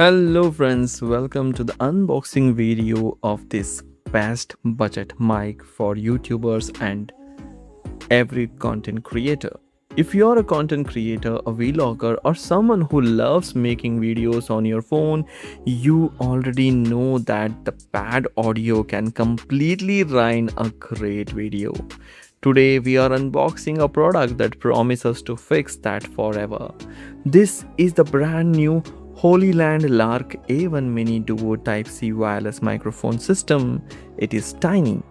Hello friends, welcome to the unboxing video of this best budget mic for YouTubers and every content creator. If you're a content creator, a vlogger, or someone who loves making videos on your phone, you already know that the bad audio can completely ruin a great video. Today we are unboxing a product that promises to fix that forever. This is the brand new Holyland Lark A1 Mini Duo Type-C wireless microphone system. It is tiny,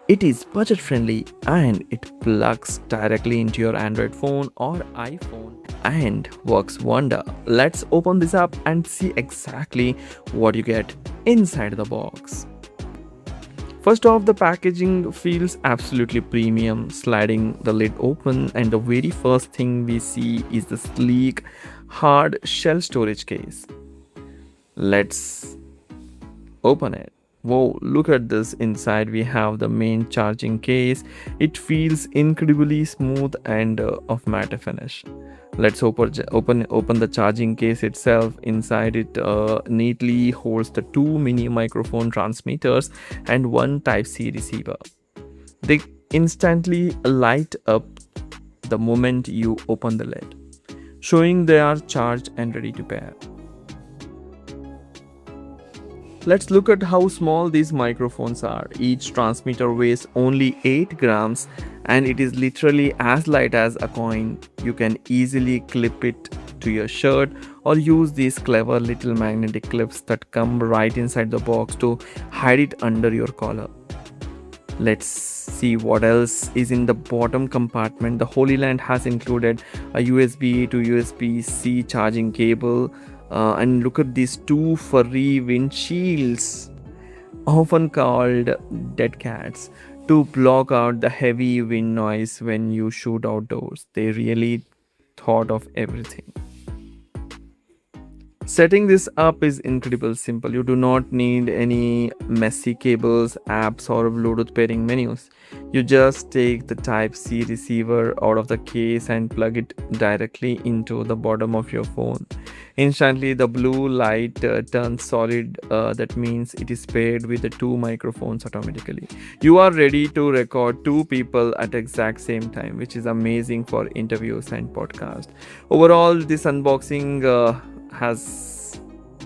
it is budget friendly, and it plugs directly into your Android phone or iPhone and works wonder. Let's open this up and see exactly what you get inside the box. First off, the packaging feels absolutely premium. Sliding the lid open, and the very first thing we see is the sleek hard shell storage case. Let's open it. Whoa, look at this. Inside we have the main charging case. It feels incredibly smooth and of matte finish. Let's open the charging case itself. Inside it neatly holds the two mini microphone transmitters and one Type-C receiver. They instantly light up the moment you open the lid, showing they are charged and ready to pair. Let's look at how small these microphones are. Each transmitter weighs only 8 grams and it is literally as light as a coin. You can easily clip it to your shirt or use these clever little magnetic clips that come right inside the box to hide it under your collar. Let's see what else is in the bottom compartment. The Holyland has included a USB to USB-C charging cable. And look at these two furry windshields, often called dead cats, to block out the heavy wind noise when you shoot outdoors. They really thought of everything. Setting this up is incredibly simple. You do not need any messy cables, apps, or Bluetooth pairing menus. You just take the Type-C receiver out of the case and plug it directly into the bottom of your phone. Instantly, the blue light turns solid. That means it is paired with the two microphones automatically. You are ready to record two people at the exact same time, which is amazing for interviews and podcasts. Overall, this unboxing has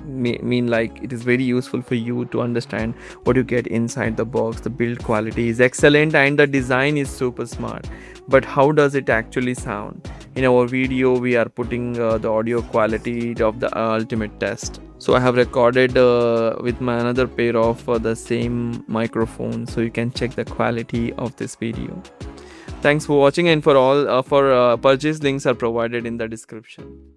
mean like it is very useful for you to understand what you get inside the box. The build quality is excellent and the design is super smart, but how does it actually sound? In our video we are putting the audio quality of the ultimate test. So I have recorded with my another pair of the same microphone, so you can check the quality of this video. Thanks for watching, and for purchase links are provided in the description.